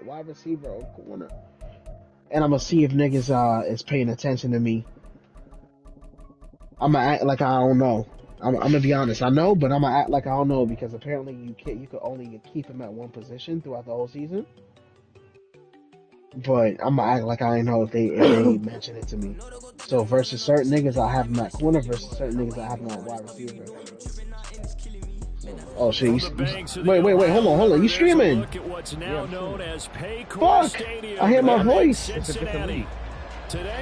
wide receiver or corner. And I'm gonna see if niggas is paying attention to me. I'm gonna act like I don't know. I'm gonna be honest. I know, but I'm gonna act like I don't know because apparently you could only keep him at one position throughout the whole season. But I'm gonna act like I ain't know if they mention it to me. So versus certain niggas, I have him at corner. Versus certain niggas, I have him at wide receiver. Oh shit! Wait! Hold on! You streaming? Fuck! I hear my voice.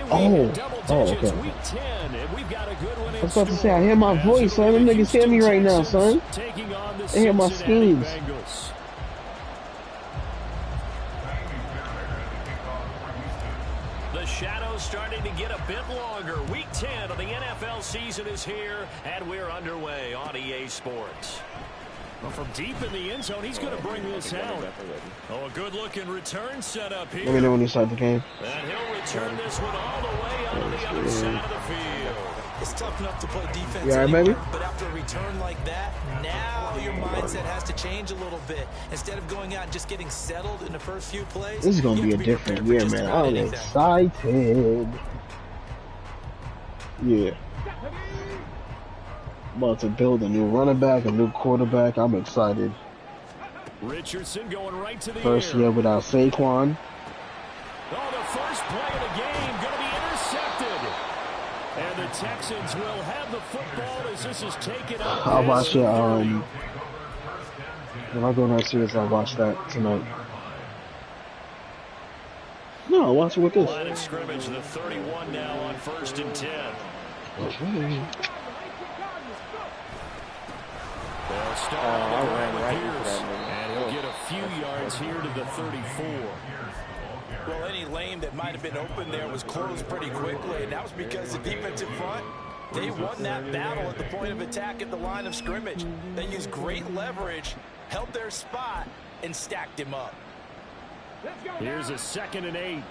Oh, okay. I was about to say I hear my voice, son. Them niggas hear me right now, son. They hear my schemes. The shadow's starting to get a bit longer. Week 10 of the NFL season is here, and we're underway on EA Sports. Well, from deep in the end zone, he's going to bring this out. Oh, a good-looking return set up here. Let me know when you start the game. And he'll return this one all the way on the other side of the field. It's tough enough to play defense you all right, baby? but after a return like that, now your mindset has to change a little bit. Instead of going out and just getting settled in the first few plays, this is going to be a different year, man. I'm excited. Yeah. About to build a new running back, a new quarterback. I'm excited. Richardson going right to the first year without Saquon. Oh, the first play of the game going to be intercepted. And the Texans will have the football as this is taken up. I'll watch it. When I go next series, I'll watch that tonight. No, I'll watch it with this. Line of scrimmage, the 31 now on 1st and 10. Okay. They'll start with Pierce, and he'll get a few yards here to the 34. Well, any lane that might have been open there was closed pretty quickly, and that was because the defensive front, they won that battle at the point of attack at the line of scrimmage. They used great leverage, held their spot, and stacked him up. Here's a 2nd and 8.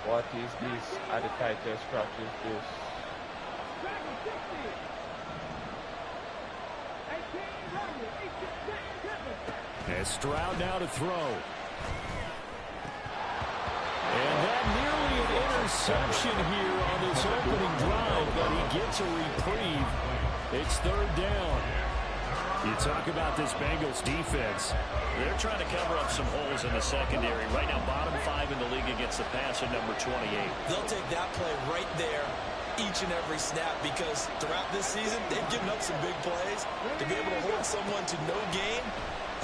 What is this agitator structure? This? And Stroud now to throw. And that nearly an interception here on this opening drive, but he gets a reprieve. It's 3rd down. You talk about this Bengals defense. They're trying to cover up some holes in the secondary. Right now, bottom 5 in the league against the pass at number 28. They'll take that play right there each and every snap because throughout this season, they've given up some big plays. To be able to hold someone to no gain,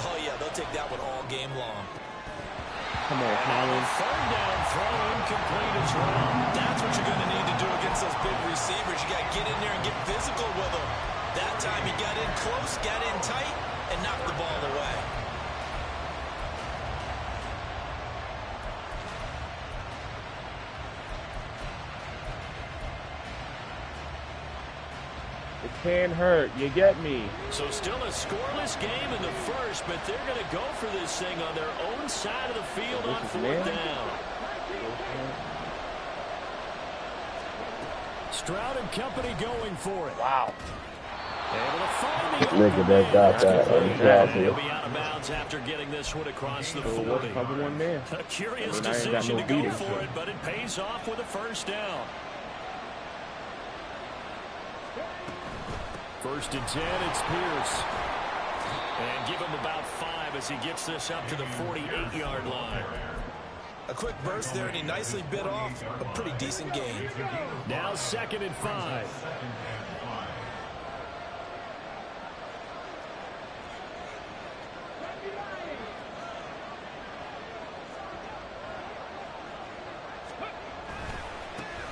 oh, yeah, they'll take that one all game long. Come on, Collins. 3rd down, throw incomplete as well. That's what you're going to need to do against those big receivers. You got to get in there and get physical with them. That time he got in close, got in tight, and knocked the ball away. It can hurt. You get me. So still a scoreless game in the first, but they're going to go for this thing on their own side of the field on 4th down. Stroud and company going for it. Wow. Able to find the Nigga that got that. He'll be out of bounds after getting this one across the 40. Cover one man. A curious decision to go for it, but it pays off with a 1st down. 1st and 10, it's Pierce. And give him about 5 as he gets this up to the 48-yard line. A quick burst there, and he nicely bit off a pretty decent gain. Now 2nd and 5.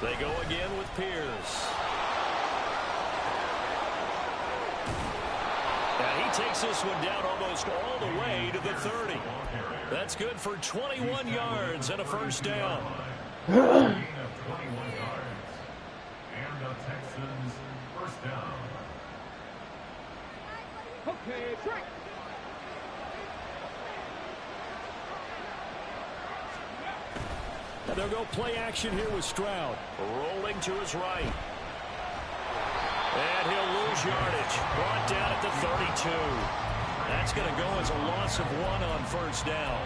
They go again with Pierce. And he takes this one down almost all the way to the 30. That's good for 21 yards and a 1st down. And the Texans 1st down. Okay, break. And they'll go play action here with Stroud. Rolling to his right. And he'll lose yardage. Brought down at the 32. That's going to go as a loss of 1 on first down.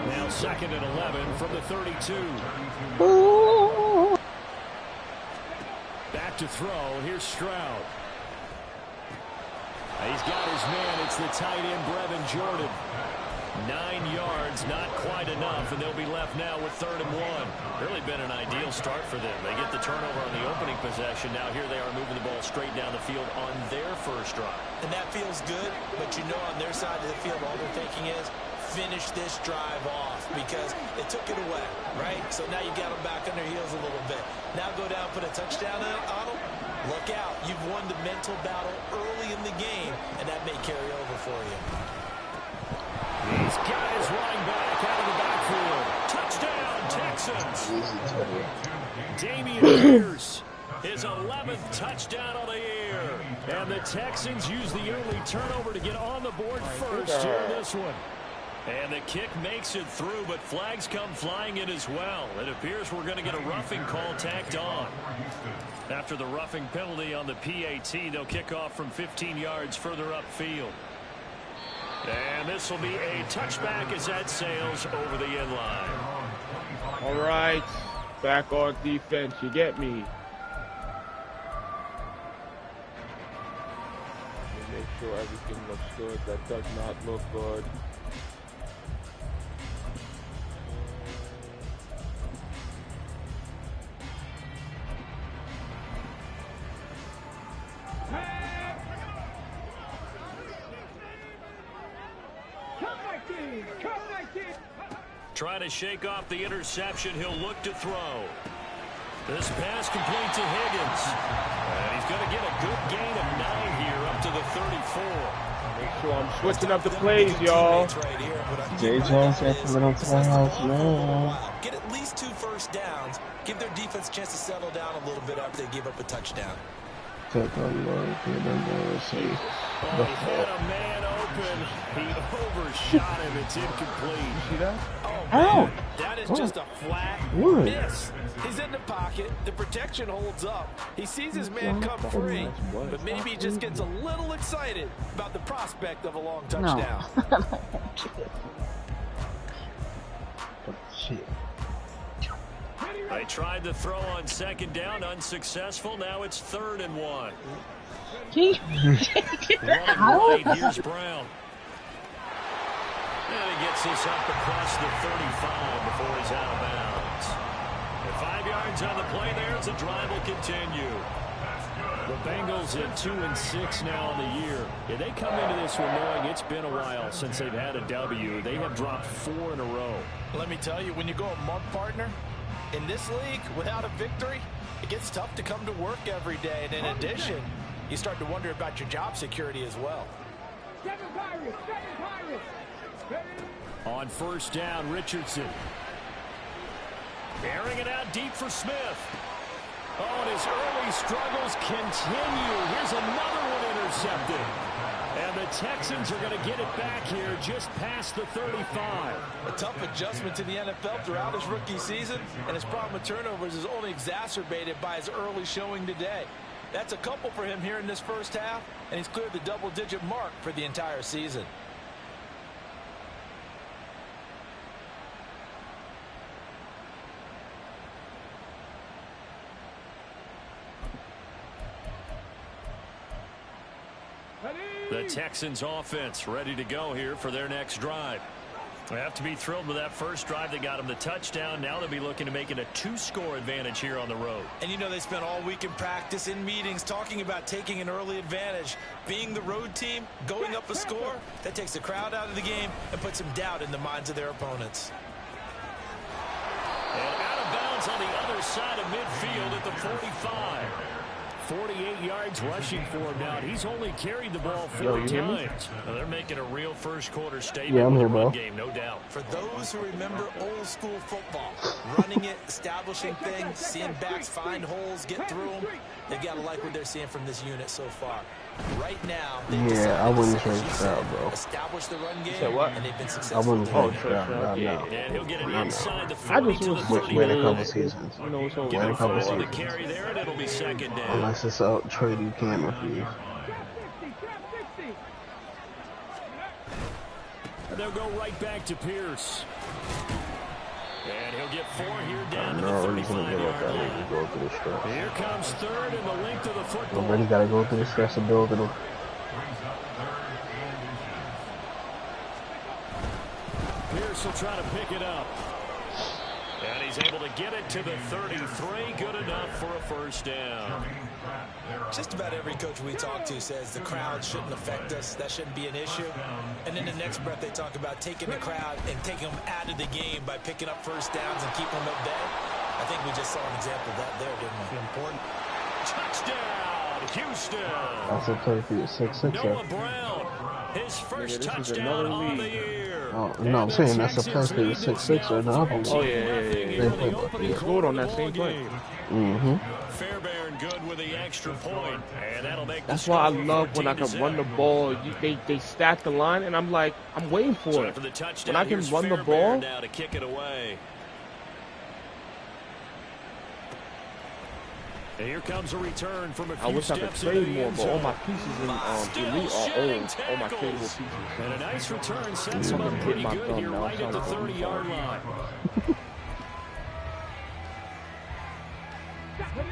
Now 2nd and 11 from the 32. Back to throw. Here's Stroud. He's got his man. It's the tight end, Brevin Jordan. 9 yards, not quite enough, and they'll be left now with 3rd and 1. Really been an ideal start for them. They get the turnover on the opening possession. Now here they are moving the ball straight down the field on their first drive. And that feels good, but you know on their side of the field all they're thinking is finish this drive off because it took it away, right? So now you got them back on their heels a little bit. Now go down, put a touchdown on them. Look out. You've won the mental battle early in the game, and that may carry over for you. He's got his running back out of the backfield. Touchdown, Texans. Damian Pierce, his 11th touchdown of the year. And the Texans use the early turnover to get on the board first here in this one. And the kick makes it through, but flags come flying in as well. It appears we're going to get a roughing call tacked on. After the roughing penalty on the PAT, they'll kick off from 15 yards further upfield. And this will be a touchback as that sails over the end line. All right, back on defense. You get me. Make sure everything looks good. That does not look good. Trying to shake off the interception. He'll look to throw. This pass complete to Higgins. And he's going to get a good gain of 9 here up to the 34. Make sure I'm switching up the plays, y'all. Jay Jones has to get onto the house, man. Get at least 2 first downs. Give their defense a chance to settle down a little bit after they give up a touchdown. He had a man open. He overshot him. It's incomplete. See that? Oh, man. That is just a flat miss. He's in the pocket. The protection holds up. He sees his man come free, but maybe he just gets a little excited about the prospect of a long touchdown. Shit. They tried to throw on 2nd down, unsuccessful. Now it's 3rd and 1. Running right, here's Brown. And he gets this up across the 35 before he's out of bounds. And 5 yards on the play there as the drive will continue. The Bengals at 2-6 now on the year. Yeah, they come into this one knowing it's been a while since they've had a W. They have dropped 4 in a row. Let me tell you, when you go a month partner, in this league, without a victory, it gets tough to come to work every day. And in addition, you start to wonder about your job security as well. On first down, Richardson. Airing it out deep for Smith. Oh, and his early struggles continue. Here's another one intercepted. And the Texans are going to get it back here just past the 35. A tough adjustment to the NFL throughout his rookie season, and his problem with turnovers is only exacerbated by his early showing today. That's a couple for him here in this first half, and he's cleared the double-digit mark for the entire season. The Texans offense ready to go here for their next drive. They have to be thrilled with that first drive. They got them the touchdown. Now they'll be looking to make it a 2-score advantage here on the road. And you know they spent all week in practice, in meetings, talking about taking an early advantage. Being the road team, going up a score, that takes the crowd out of the game and puts some doubt in the minds of their opponents. And out of bounds on the other side of midfield at the 45. 48 yards rushing for him now. He's only carried the ball 4 times. Well, they're making a real first-quarter statement with the run game, no doubt. For those who remember old-school football, running it, establishing things, seeing backs find holes, get through them, they've got to like what they're seeing from this unit so far. Right now, I wouldn't trade Stroud, bro. Establish the run game, and they've been I successful. wouldn't trade Stroud, And he'll get it inside the 40 I just to the was 30. Wait a couple seasons. You know, so Give him a couple 5 on the seasons. carry there, and it'll be 2nd down. Unless it's out trade you can if you. And they'll go right back to Pierce. And he'll get 4 here down to the No reason to give up 35-yard that line. lead to go through the stretch. Here comes third and the length of the football. Already got to go through the stretch and build it. Pierce will try to pick it up. And he's able to get it to the 33. Good enough for a first down. Just about every coach we talk to says the crowd shouldn't affect us. That shouldn't be an issue. And in the next breath, they talk about taking the crowd and taking them out of the game by picking up first downs and keeping them at bay. I think we just saw an example of that there, didn't we? Important. Touchdown, Houston. That's a play for your 6-6. Noah Brown, his first touchdown on the year. Oh, no, I'm saying that's a play for your 6-6 or the other one. Oh, yeah. He scored on that same play. Mm-hmm. Fairbairn good with the extra point, and that'll make That's why I love when I can run the ball. They stack the line, and I'm like, I'm waiting for it. When I can run the ball. Now to kick it away. And here comes a return from a few I wish I could steps trade into the more, end but all zone. my pieces in Elite are old. All my tradable pieces. And a nice return sets him up pretty good here right at the 30-yard line.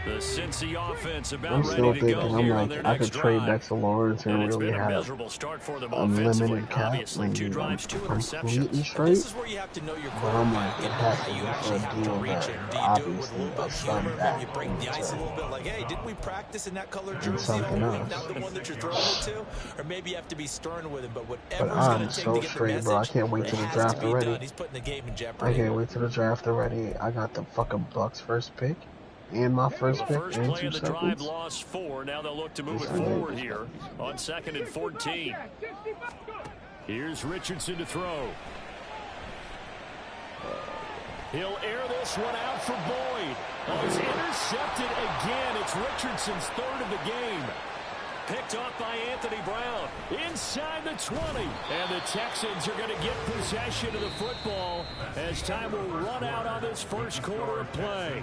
The Cincy offense about I'm still ready to thinking, go I'm here on like, their I next could trade drive. Dexter Lawrence and It's really been a have miserable start for them offensively. unlimited cap Obviously, and 2 drives, 2 completely interceptions. straight. This is where you have to know your But I'm like, quarterback it and has how to you be actually for a have to deal reach that it. Do you do it with a obviously little bit a of stun humor? back Maybe you break the ice a into little bit, like, hey, didn't we practice in that color and jersey all something week? else. Not the one that you're throwing it to? Or maybe you have to be stern with it, but But whatever's going I'm to take so to get the straight, bro. I message, can't wait it till the has draft to be already. done. He's putting the game in I jeopardy. can't wait till the draft already. I got the fucking Bucks first pick and my first pick First in play 2 of the drive seconds. lost 4. Now they'll look to move it Yes, I forward did. here on 2nd and 14. Here's Richardson to throw. He'll air this one out for Boyd. Oh, it's intercepted again. It's Richardson's 3rd of the game. Picked off by Anthony Brown. Inside the 20. And the Texans are going to get possession of the football as time will run out on this first quarter of play.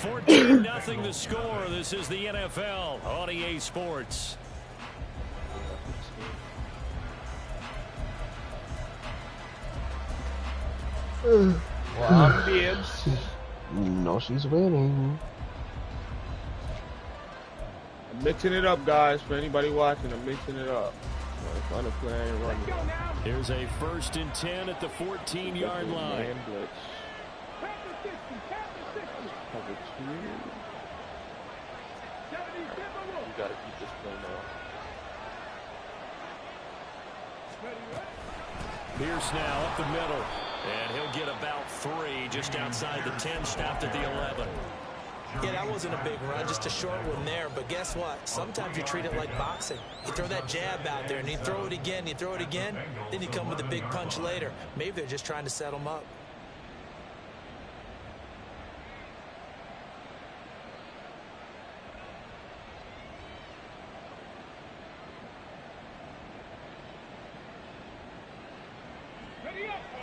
14-0 the score. This is the NFL on EA Sports. Well, I'm Bibbs. No, she's winning. I'm mixing it up, guys. For anybody watching, I'm mixing it up. I'm trying to play and run. Here's a 1st and 10 at the 14-yard line. Man blitz. Cover 2. You gotta keep this play now. Pierce now up the middle. And he'll get about 3 just outside the 10, stopped at the 11. Yeah, that wasn't a big run, just a short one there. But guess what? Sometimes you treat it like boxing. You throw that jab out there, and you throw it again, then you come with a big punch later. Maybe they're just trying to set him up.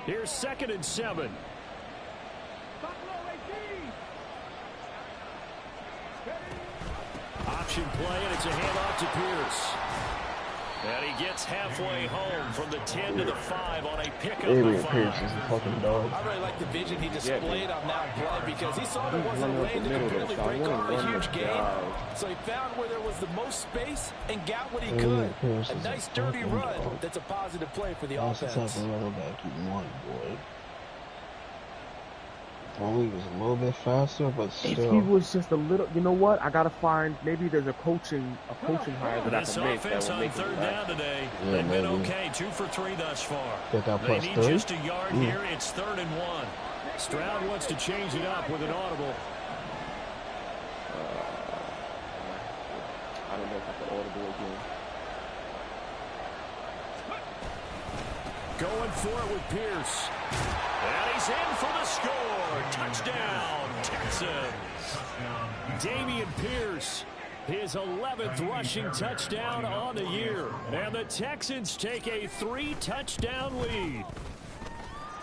Here's 2nd and 7. Option play, and it's a handoff to Pierce. And he gets halfway home from the 10 to the 5 on a pickup Adrian of Pierce 5. is a fucking dog. I really like the vision he displayed on that play because he saw there wasn't a lane that could really break off a huge gain. So he found where there was the most space and got what he could. A nice dirty run that's a positive play for the That's the offense. type of running back you want, boy. Only was a little bit faster, but If still. he was just a little, you know what? I gotta find. Maybe there's a coaching hire that I This can make that offense will on make 3rd it down back. today. Yeah, They've been maybe. okay, 2 for 3 thus far. Get that They plus need 3. just a yard here. It's 3rd and 1. Stroud wants to change it up with an audible. I don't know if I can audible again. Going for it with Pierce. And he's in for the score. Touchdown, Texans. Dameon Pierce, his 11th rushing touchdown on the year. And the Texans take a 3-touchdown lead.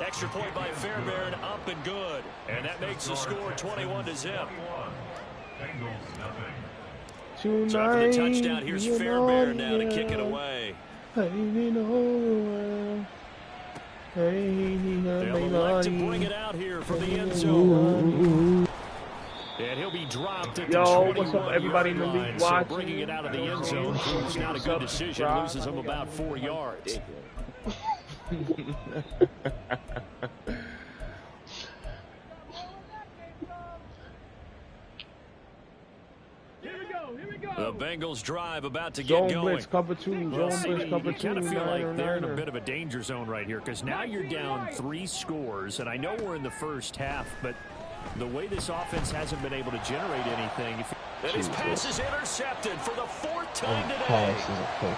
Extra point by Fairbairn, up and good. And that makes the score 21-0. So after the touchdown, here's Fairbairn now to kick it away. They'll elect to bring it out here from the end zone. And he'll be dropped at the 21-yard what's up, everybody in the league watching? So bringing it out of the end zone proves not a good decision. Loses him about 4 yards. The Bengals drive about to get going. Blitz, cover two. Blitz, cover you kind of feel like they're in a bit of a danger zone right here because now you're down 3 scores, and I know we're in the first half, but the way this offense hasn't been able to generate anything. And his pass is intercepted for the 4th time today.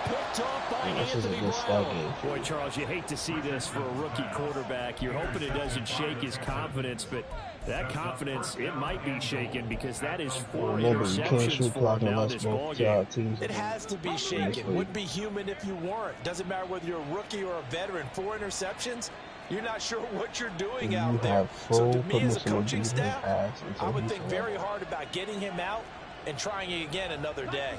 Picked off by Anthony Brown. Boy, Charles, you hate to see this for a rookie quarterback. You're hoping it doesn't shake his confidence, but that confidence, it might be shaken because that is 4 interceptions for him now this ballgame. It has to be shaken. Would be human if you weren't. Doesn't matter whether you're a rookie or a veteran. 4 interceptions. You're not sure what you're doing out there. So to me as a coaching staff, I would think very hard about getting him out and trying it again another day.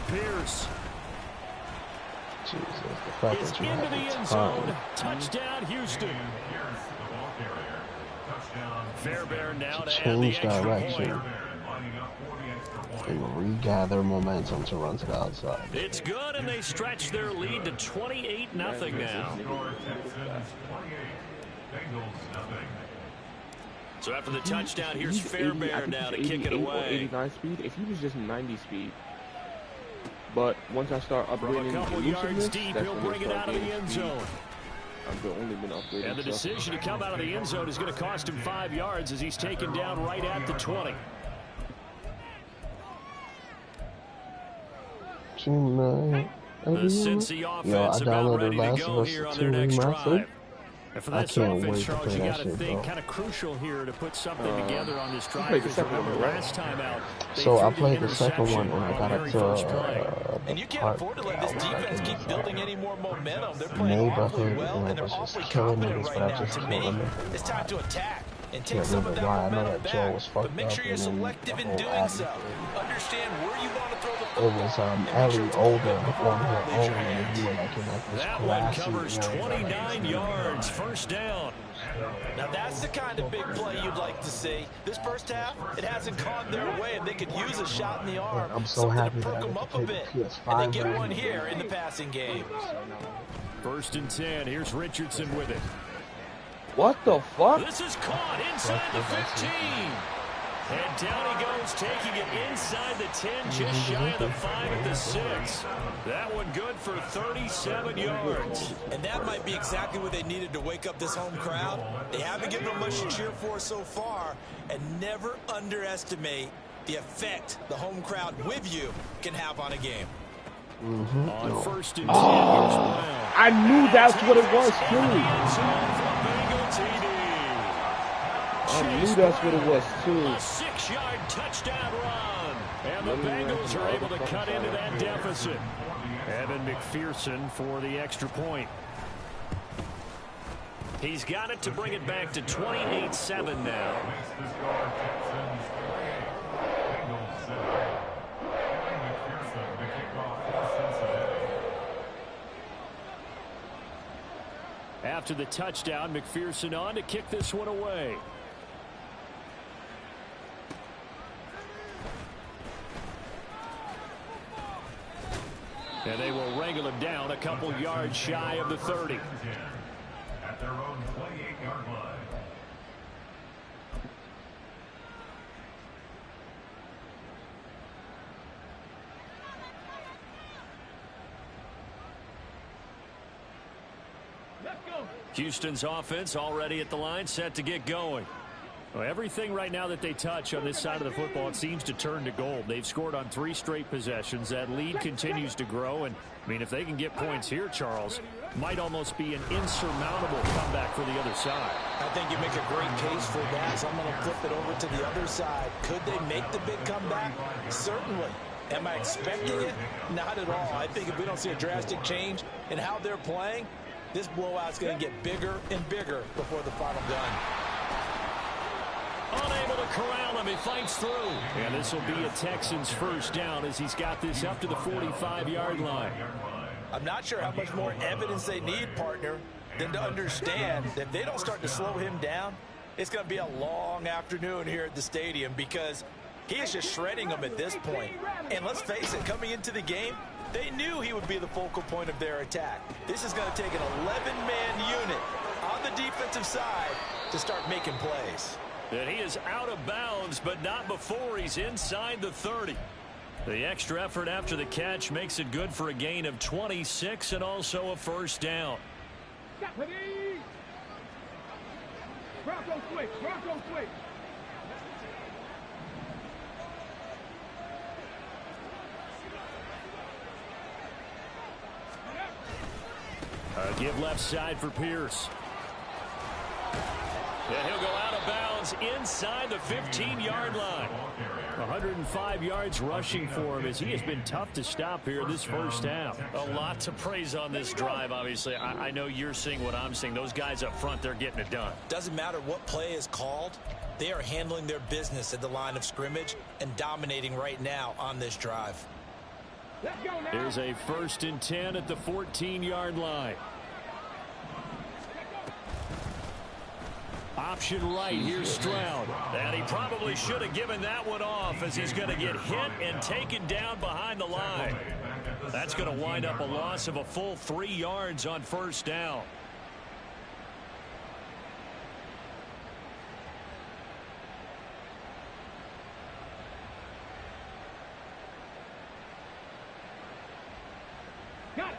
Pierce. Jesus, the fact it's that you into have the end zone. Touchdown, Houston. Fairbairn now to add the extra point. And regather momentum to run to the outside. It's good, and they stretch their lead to 28-0 now. So after the touchdown, here's Fairbairn now to kick it away. 89 speed. If he was just 90 speed, but once I start upgrading a couple yards deep, he'll bring it out of the end zone. I've only been upgrading. And the decision to come out of the end zone is going to cost him 5 yards as he's taken down right at the 20. The Cincy offense about ready to go here on their next drive. And for this offense, Charles, you got to think kind of crucial here to put something together on this drive. Because remember, last time out, so I played the second one and I got up to and you can't afford to let this defense keep building any more momentum. They're playing awfully well and they're awfully confident right now. To me, it's time to attack and take some of that momentum back. But make sure you're selective in doing so. Understand where you want to throw the football. It was Ellie older on her own, and you were like in like this that one covers 29 yards, first down. Now that's the kind of big play you'd like to see. This first half, it hasn't gone their way, and they could use a shot in the arm. I'm so happy to perk them up a bit, and they get one here in the passing game. 1st and 10. Here's Richardson with it. What the fuck? This is caught inside the 15. And down he goes, taking it inside the 10, just shy of the 5 at the 6. That one good for 37 yards. And that might be exactly what they needed to wake up this home crowd. They haven't given them much to cheer for so far. And never underestimate the effect the home crowd with you can have on a game. On 1st and 10, here's Brown. I knew that's what it was, too. I knew that's what it was, too. A 6-yard touchdown run. And the Bengals are able to cut into that deficit. Evan McPherson for the extra point. He's got it to bring it back to 28-7 now. After the touchdown, McPherson on to kick this one away. And they will wrangle him down a couple yards shy of the 30. At their own 28-yard line. Houston's offense already at the line, set to get going. Well, everything right now that they touch on this side of the football, it seems to turn to gold. They've scored on 3 straight possessions. That lead continues to grow. And, I mean, if they can get points here, Charles, might almost be an insurmountable comeback for the other side. I think you make a great case for that. So I'm going to flip it over to the other side. Could they make the big comeback? Certainly. Am I expecting it? Not at all. I think if we don't see a drastic change in how they're playing, this blowout's going to get bigger and bigger before the final gun. Unable to corral him. He fights through. And this will be a Texans first down as he's got this up to the 45-yard line. I'm not sure how much more evidence they need, partner, than to understand that if they don't start to slow him down, it's going to be a long afternoon here at the stadium because he is just shredding them at this point. And let's face it, coming into the game, they knew he would be the focal point of their attack. This is going to take an 11-man unit on the defensive side to start making plays. And he is out of bounds, but not before he's inside the 30. The extra effort after the catch makes it good for a gain of 26 and also a first down. Bronco switch, Bronco switch. Give left side for Pierce. And he'll go out of bounds inside the 15-yard line. 105 yards rushing for him as he has been tough to stop here this first half. A lot to praise on this drive, obviously. I know you're seeing what I'm seeing. Those guys up front, they're getting it done. Doesn't matter what play is called. They are handling their business at the line of scrimmage and dominating right now on this drive. There's a 1st and 10 at the 14-yard line. Option right, here's Stroud. And he probably should have given that one off as he's going to get hit and taken down behind the line. That's going to wind up a loss of a full 3 yards on first down.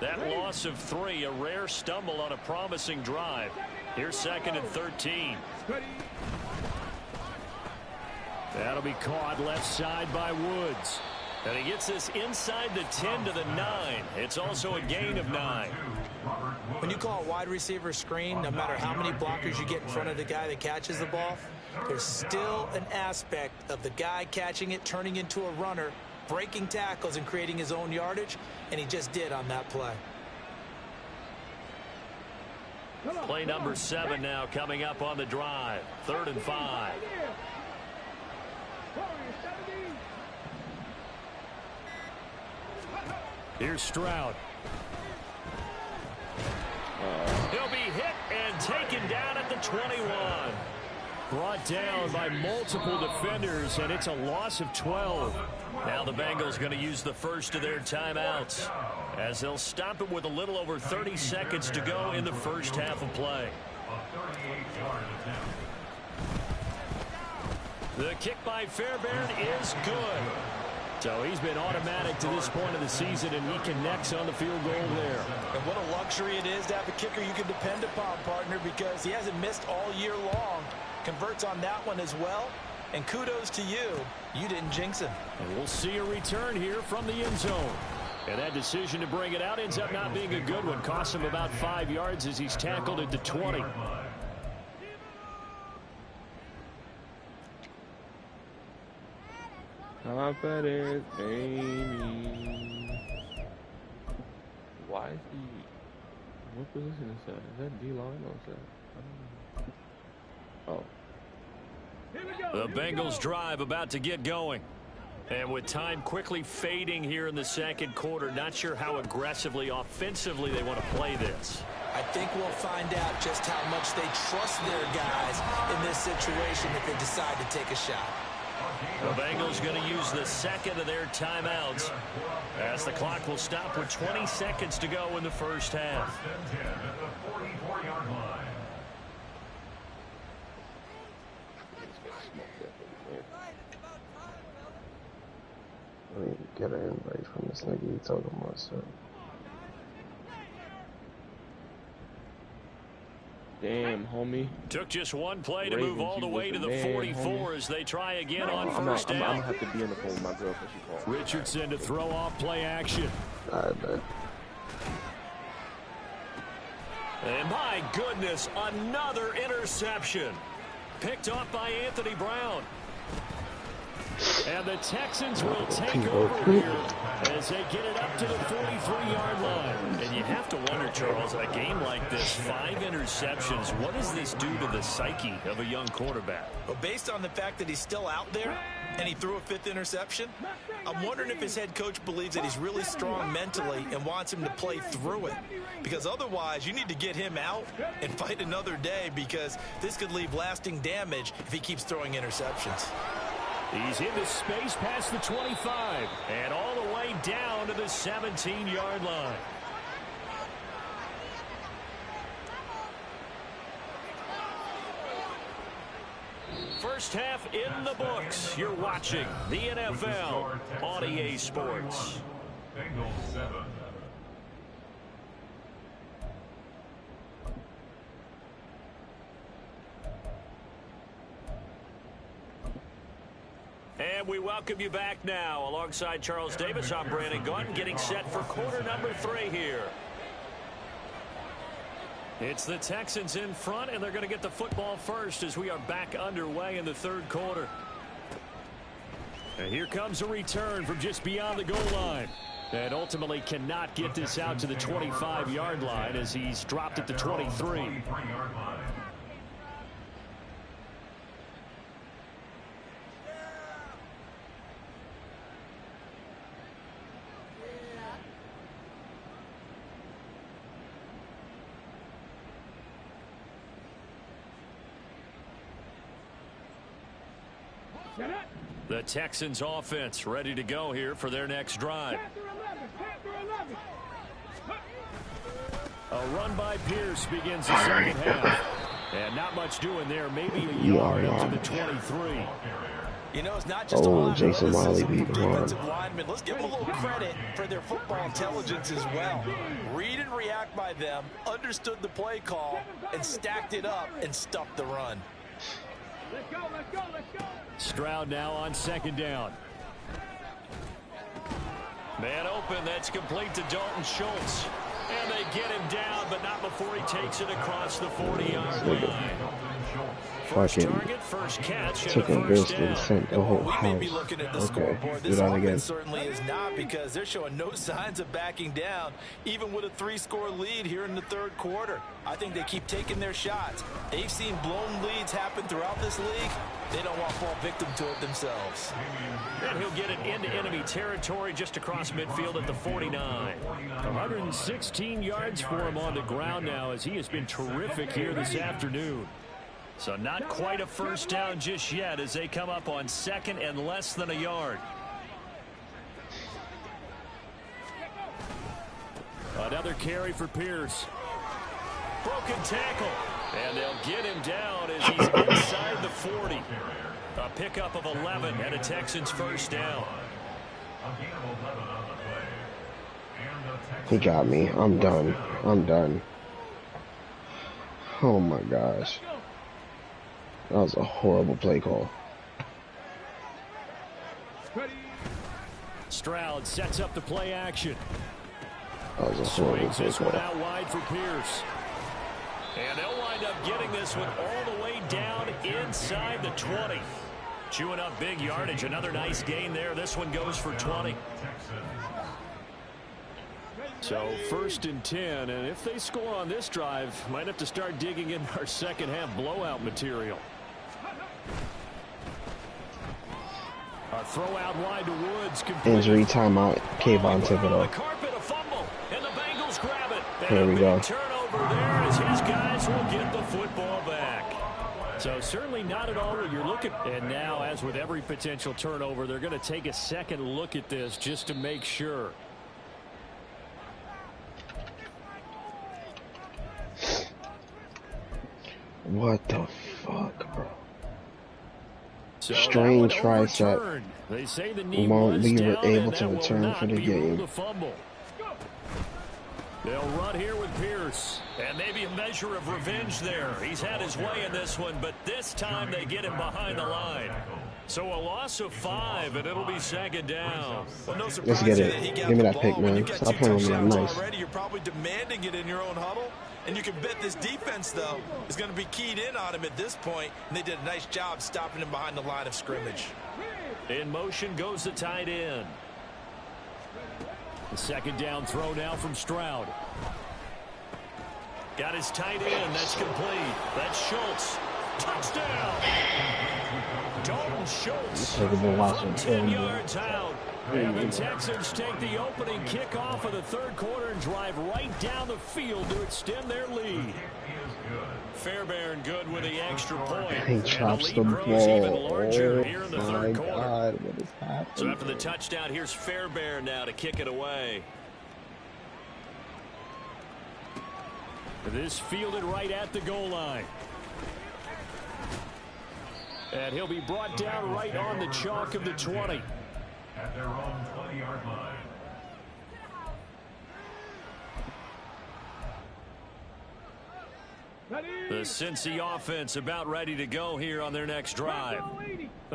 That loss of 3, a rare stumble on a promising drive. Here's 2nd and 13. That'll be caught left side by Woods. And he gets this inside the 10 to the 9. It's also a gain of 9. When you call a wide receiver screen, no matter how many blockers you get in front of the guy that catches the ball, there's still an aspect of the guy catching it, turning into a runner, breaking tackles and creating his own yardage, and he just did on that play. Play number 7 now coming up on the drive. 3rd and 5. Here's Stroud. He'll be hit and taken down at the 21. Brought down by multiple defenders, and it's a loss of 12. Now the Bengals going to use the first of their timeouts as they'll stop it with a little over 30 seconds to go in the first half of play. The kick by Fairbairn is good. So he's been automatic to this point of the season, and he connects on the field goal there. And what a luxury it is to have a kicker you can depend upon, partner, because he hasn't missed all year long. Converts on that one as well. And kudos to you. You didn't jinx him. And we'll see a return here from the end zone. And that decision to bring it out ends up not being a good one. Costs him about 5 yards as he's tackled at the 20. Confidence, baby. Why is he? What position is that? Is that D-line or is that? Oh. The Bengals drive about to get going. And with time quickly fading here in the second quarter, not sure how aggressively, offensively they want to play this. I think we'll find out just how much they trust their guys in this situation if they decide to take a shot. The Bengals going to use the second of their timeouts as the clock will stop with 20 seconds to go in the first half. I need to get an invite from this nigga. He talking about stuff. Damn, homie. Took just one play to move all the way to the 44 as they try again on I'm first down. I'm gonna have to be on the phone with my girlfriend. She called. Richardson to throw off play action. I bet. And my goodness, another interception. Picked off by Anthony Brown. And the Texans will take over here as they get it up to the 43-yard line. And you have to wonder, Charles, a game like this, 5 interceptions, what does this do to the psyche of a young quarterback? Well, based on the fact that he's still out there and he threw a 5th interception, I'm wondering if his head coach believes that he's really strong mentally and wants him to play through it. Because otherwise, you need to get him out and fight another day, because this could leave lasting damage if he keeps throwing interceptions. He's into space past the 25 and all the way down to the 17-yard line. First half in the books. You're watching the NFL on EA Sports. Bengals 7. And we welcome you back now. Alongside Charles Davis, I'm Brandon Gaudin, getting set for quarter number 3 here. It's the Texans in front, and they're going to get the football first as we are back underway in the 3rd quarter. And here comes a return from just beyond the goal line. And ultimately cannot get this out to the 25-yard line as he's dropped at the 23. The Texans offense ready to go here for their next drive. A run by Pierce begins the second half. And not much doing there. Maybe a yard up to the 23. You know, it's not just a lot of defensive linemen. Let's give them a little credit for their football intelligence as well. Read and react by them, understood the play call, and stacked it up and stuffed the run. Let's go, let's go, let's go. Stroud now on second down. Man open, that's complete to Dalton Schultz. And they get him down, but not before he takes it across the 40-yard line. First target, first catch, and a first down. We may be looking at the scoreboard. This offense certainly is not, because they're showing no signs of backing down, even with a 3-score lead here in the 3rd quarter. I think they keep taking their shots. They've seen blown leads happen throughout this league. They don't want to fall victim to it themselves. And he'll get it into enemy territory just across midfield at the 49. 116 yards for him on the ground now, as he has been terrific here this afternoon. So not quite a first down just yet as they come up on 2nd and less than a yard. Another carry for Pierce. Broken tackle. And they'll get him down as he's inside the 40. A pickup of 11 and a Texans first down. He got me. I'm done. I'm done. Oh my gosh. That was a horrible play call. Stroud sets up the play action. That was a horrible play this one call. out wide for Pierce. And they'll wind up getting this one all the way down inside the 20. Chewing up big yardage. Another nice gain there. This one goes for 20. So 1st and 10, and if they score on this drive, might have to start digging in our second half blowout material. A throw out wide to Woods. Injury timeout. Kayvon Thibodeau. And the Bengals grab it. Here we go. Turnover there as his guys will get the football back. So certainly not at all what you're looking. And now, as with every potential turnover, they're going to take a second look at this just to make sure. What the fuck, bro? So Strained tricep. They say the knee Won't was be down, able and to that return will not for the be game. ruled a fumble. They'll run here with Pierce. And maybe a measure of revenge there. He's had his way in this one, but this time they get him behind the line. So a loss of 5, and it'll be second down. Well, no Let's get it. Give me that pick, man. Stop playing with me. I'm nice. Already, you're probably demanding it in your own huddle. And you can bet this defense, though, is going to be keyed in on him at this point, and they did a nice job stopping him behind the line of scrimmage. In motion goes the tight end. The second down throw now from Stroud. Got his tight end. That's complete. That's Schultz. Touchdown. Dalton Schultz from 10 yards out. And the Texans take the opening kickoff of the third quarter and drive right down the field to extend their lead. Fairbairn good with the extra point. He chops the ball. Here in the third quarter. God, what is happening? So after the touchdown, here's Fairbairn now to kick it away. This fielded right at the goal line. And he'll be brought down right on the chalk of the 20. At their own 20-yard line. The Cincy offense about ready to go here on their next drive.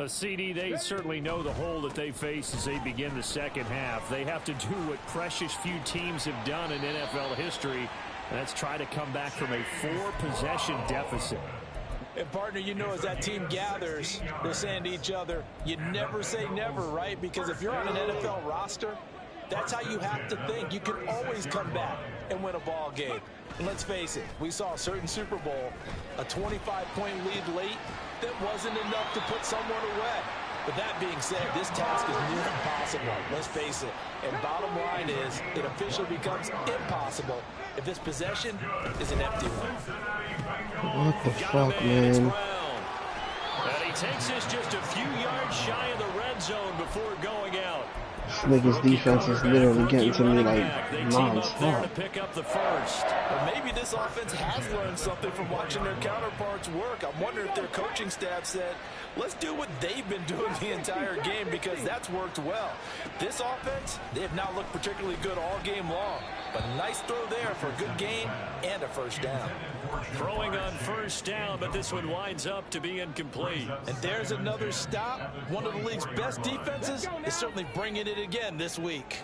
CD, they certainly know the hole that they face as they begin the second half. They have to do what precious few teams have done in NFL history. That's try to come back from a 4-possession deficit. And, partner, you know, as that team gathers, they're saying to each other, you never say never, right? Because if you're on an NFL roster, that's how you have to think. You can always come back and win a ball game. And let's face it, we saw a certain Super Bowl, a 25-point lead late that wasn't enough to put someone away. But that being said, this task is near impossible. Let's face it. And bottom line is, it officially becomes impossible if this possession is an empty one. What the fuck, man? And he takes this just a few yards shy of the red zone before going out. This nigga's defense is literally getting to me like non-stop. To pick up the first. But maybe this offense has learned something from watching their counterparts work. I'm wondering if their coaching staff said, let's do what they've been doing the entire game, because that's worked well. This offense, they have not looked particularly good all game long. But a nice throw there for a good gain and a first down. Throwing on first down, but this one winds up to be incomplete. And there's another stop. One of the league's best defenses is certainly bringing it again this week.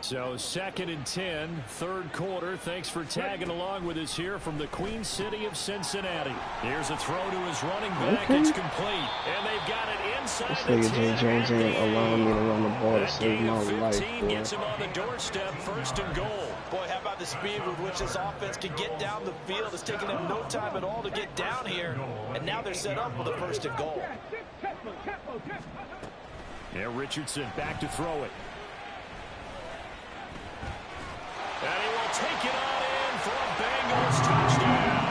So 2nd and 10, third quarter. Thanks for tagging along with us here from the Queen City of Cincinnati. Here's a throw to his running back. It's complete. And they've got it inside this nigga Jay Jones ain't allowing me to run the ball to save my life, boy. Gets him on the doorstep, 1st and goal. Boy, how about the speed with which this offense can get down the field? It's taken them no time at all to get down here. And now they're set up with a 1st and goal. Yeah, Richardson back to throw it. And he will take it on in for a Bengals touchdown.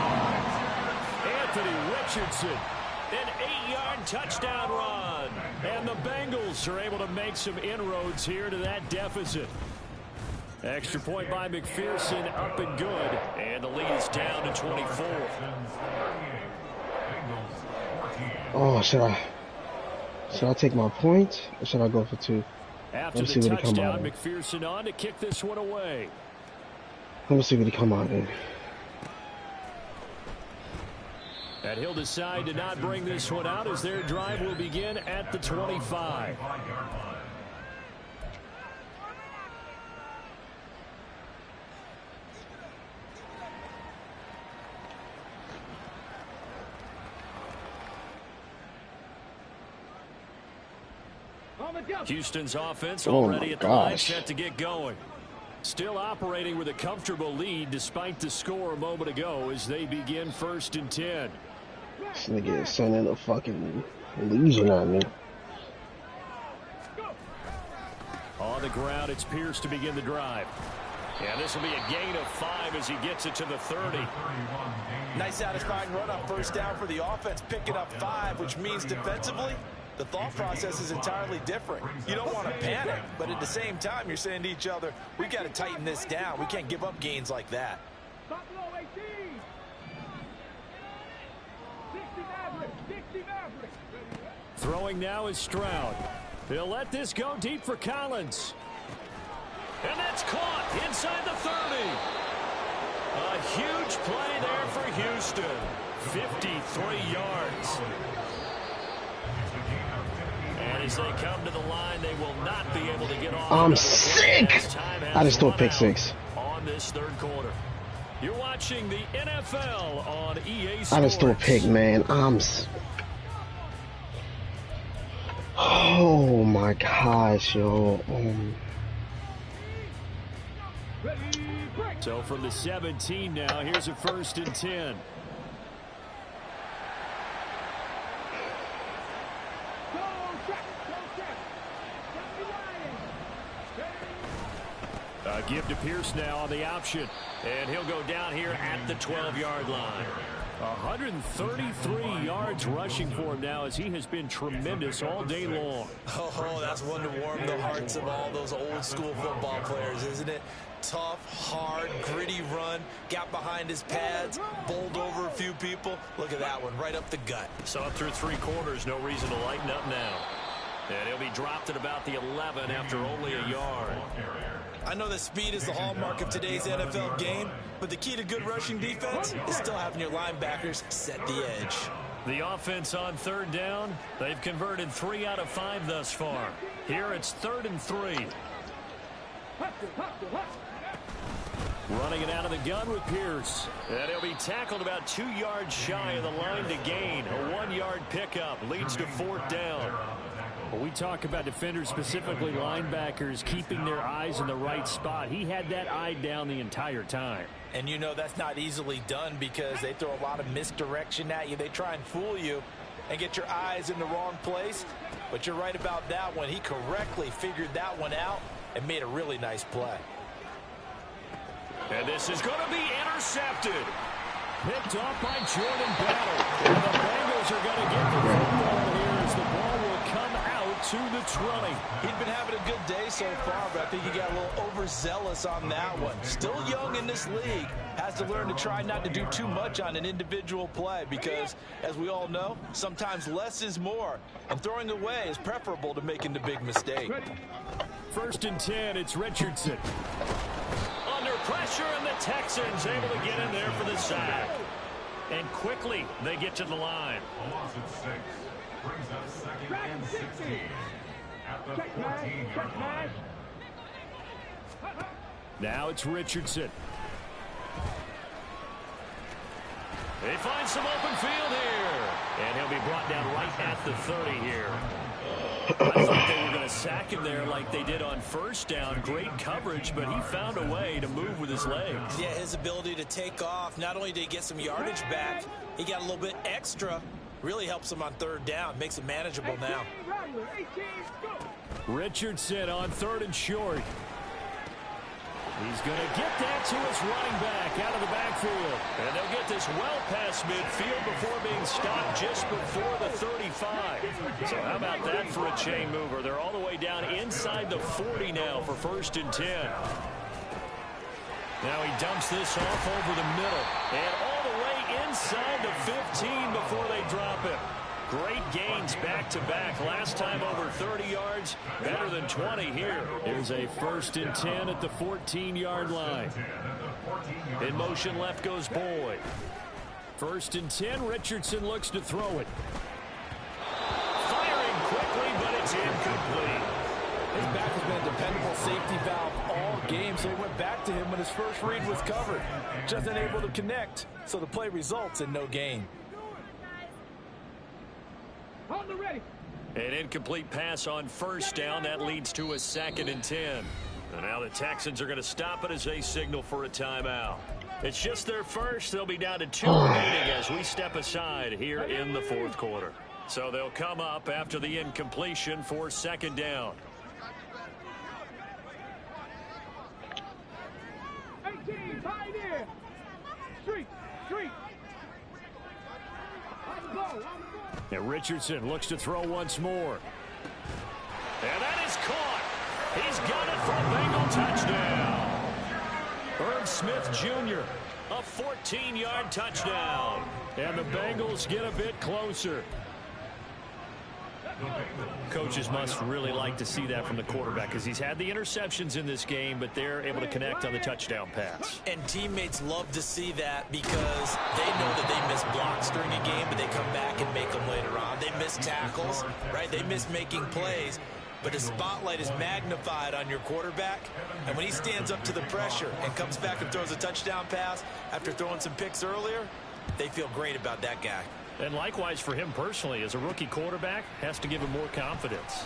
Anthony Richardson, an 8-yard touchdown run. And the Bengals are able to make some inroads here to that deficit. Extra point by McPherson, up and good. And the lead is down to 24. Oh, should I take my point or should I go for 2? After the touchdown, McPherson on to kick this one away. Let me see what he come out in. And he'll decide to not bring this one out as their drive will begin at the 25. Houston's offense already at the line, set to get going. Still operating with a comfortable lead despite the score a moment ago as they begin 1st and 10. This nigga is sending a fucking legion at me. On the ground, it's Pierce to begin the drive. And this will be a gain of 5 as he gets it to the 30. Nice satisfying run on first down for the offense, picking up 5, which means defensively, the thought process is entirely different. You don't want to panic, but at the same time, you're saying to each other, we've got to tighten this down. We can't give up gains like that. Throwing now is Stroud. He'll let this go deep for Collins. And that's caught inside the 30. A huge play there for Houston. 53 yards. And as they come to the line, they will not be able to get off. I'm sick. I just threw a pick 6. On this third quarter. You're watching the NFL on EA Sports. I just threw a pick, man. Oh my gosh, yo. So from the 17 now, here's a 1st and 10. Give to Pierce now on the option. And he'll go down here at the 12-yard line. 133 yards rushing for him now as he has been tremendous all day long. Oh, that's one to warm the hearts of all those old-school football players, isn't it? Tough, hard, gritty run, got behind his pads, bowled over a few people. Look at that one, right up the gut. So up through 3 quarters, no reason to lighten up now. And he'll be dropped at about the 11 after only a yard. I know that speed is the hallmark of today's NFL game, but the key to good rushing defense is still having your linebackers set the edge. The offense on 3rd down. They've converted 3 out of 5 thus far. Here it's 3rd and 3. Running it out of the gun with Pierce. And he'll be tackled about 2 yards shy of the line to gain. A 1-yard pickup leads to 4th down. Well, we talk about defenders, specifically linebackers, keeping their eyes in the right spot. He had that eye down the entire time. And you know that's not easily done because they throw a lot of misdirection at you. They try and fool you and get your eyes in the wrong place. But you're right about that one. He correctly figured that one out and made a really nice play. And this is going to be intercepted. Picked off by Jordan Battle. And the Bengals are going to get the football here as the ball will come out to the 20. He'd been having a good day so far, but I think he got a little overzealous on that one. Still young in this league. Has to learn to try not to do too much on an individual play because, as we all know, sometimes less is more. And throwing away is preferable to making the big mistake. 1st and 10, it's Richardson. Under pressure, and the Texans able to get in there for the sack. And quickly, they get to the line. A loss of 6 brings us 2nd and 16 at the 14-yard line. Now it's Richardson. They find some open field here. And he'll be brought down right at the 30 here. I thought they were going to sack him there like they did on 1st down. Great coverage, but he found a way to move with his legs. Yeah, his ability to take off. Not only did he get some yardage back, he got a little bit extra. Really helps him on 3rd down. Makes it manageable now. Richardson on 3rd and short. He's going to get that to his running back out of the backfield. And they'll get this well past midfield before being stopped just before the 35. So how about that for a chain mover? They're all the way down inside the 40 now for 1st and 10. Now he dumps this off over the middle. And all the way inside the 15 before they drop him. Great gains back-to-back. Last time over 30 yards, better than 20 here. Here's a 1st and 10 at the 14-yard line. In motion left goes Boyd. 1st and 10, Richardson looks to throw it. Firing quickly, but it's incomplete. His back has been a dependable safety valve all game, so he went back to him when his first read was covered. Just unable to connect, so the play results in no gain. An incomplete pass on 1st down. That leads to a 2nd and 10. And now the Texans are going to stop it as they signal for a timeout. It's just their first. They'll be down to 2 remaining as we step aside here in the 4th quarter. So they'll come up after the incompletion for 2nd down. 18, pioneer. Street. And Richardson looks to throw once more. And that is caught. He's got it for a Bengal touchdown. Irv Smith Jr., a 14-yard touchdown. And the Bengals get a bit closer. Coaches must really like to see that from the quarterback because he's had the interceptions in this game, but they're able to connect on the touchdown pass. And teammates love to see that because they know that they miss blocks during a game, but they come back and make them later on. They miss tackles, right? They miss making plays. but the spotlight is magnified on your quarterback. And when he stands up to the pressure and comes back and throws a touchdown pass after throwing some picks earlier, they feel great about that guy. And likewise for him personally, as a rookie quarterback, has to give him more confidence.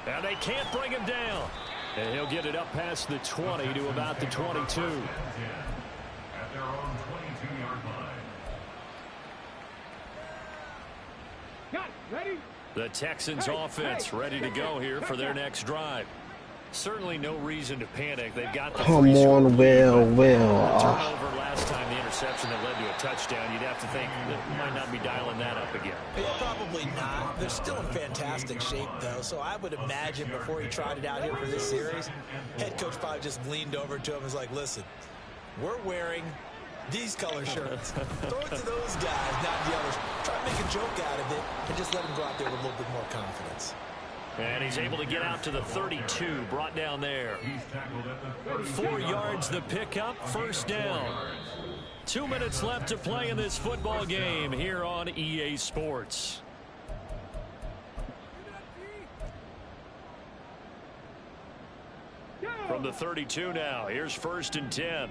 Now they can't bring him down. And he'll get it up past the 20 to about the 22. At their own 22-yard line. Got it. Ready? The Texans offense ready to go here for their next drive. Certainly no reason to panic. They've got the Come on, Will. turnover last time, the interception that led to a touchdown. You'd have to think that we might not be dialing that up again. Yeah, probably not. They're still in fantastic shape, though, so I would imagine before he tried it out here for this series, head coach probably just leaned over to him and was like, listen, we're wearing these color shirts. Throw it to those guys, not the others. Try to make a joke out of it and just let him go out there with a little bit more confidence. And he's able to get out to the 32, brought down there. 4 yards the pickup, first down. 2 minutes left to play in this football game here on EA Sports. From the 32 now, here's 1st and 10.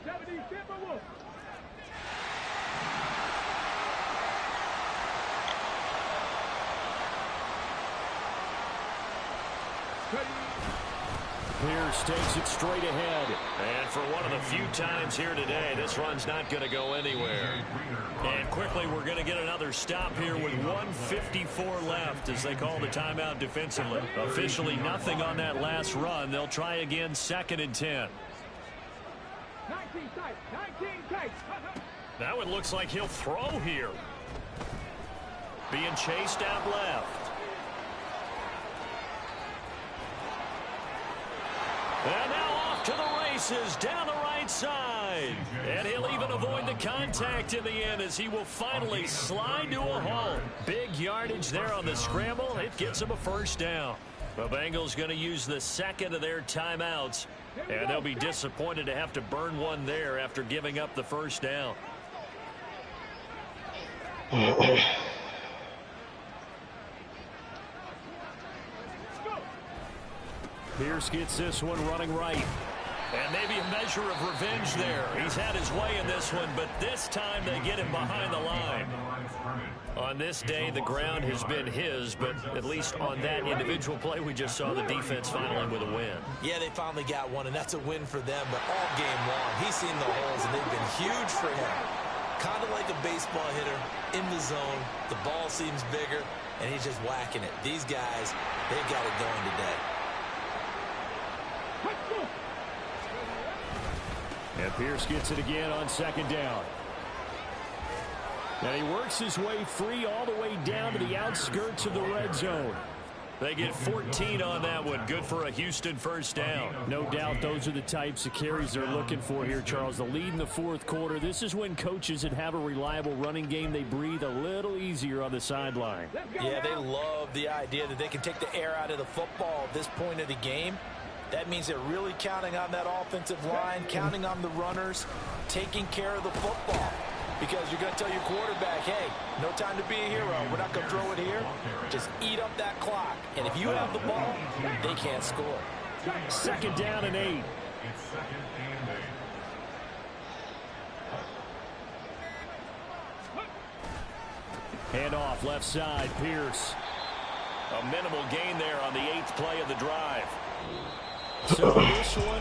70, Timberwolves. Pierce takes it straight ahead. And for one of the few times here today, this run's not going to go anywhere. And quickly, we're going to get another stop here with 1:54 left as they call the timeout defensively. Officially nothing on that last run. They'll try again, 2nd and 10. 19 tight. 19 tight. Now it looks like he'll throw here. Being chased out left. And now off to the races down the right side. And he'll even avoid the contact in the end as he will finally slide to a halt. Big yardage there on the scramble. It gets him a first down. The Bengals going to use the 2nd of their timeouts. And they'll be disappointed to have to burn one there after giving up the first down. Pierce gets this one running right. And maybe a measure of revenge there. He's had his way in this one, but this time they get him behind the line. On this day, the ground has been his, but at least on that individual play, we just saw the defense finally with a win. Yeah, they finally got one, and that's a win for them, but all game long, he's seen the holes, and they've been huge for him. Kind of like a baseball hitter in the zone. The ball seems bigger, and he's just whacking it. These guys, they've got it going today. And Pierce gets it again on 2nd down. And he works his way free all the way down to the outskirts of the red zone. They get 14 on that one. Good for a Houston first down. No doubt those are the types of carries they're looking for here, Charles. The lead in the 4th quarter. This is when coaches that have a reliable running game, they breathe a little easier on the sideline. Yeah, they love the idea that they can take the air out of the football at this point of the game. That means they're really counting on that offensive line, counting on the runners, taking care of the football. Because you're going to tell your quarterback, hey, no time to be a hero. We're not going to throw it here. Just eat up that clock. And if you have the ball, they can't score. 2nd down and 8. It's 2nd and 8. Hand off left side, Pierce. A minimal gain there on the 8th play of the drive. So this one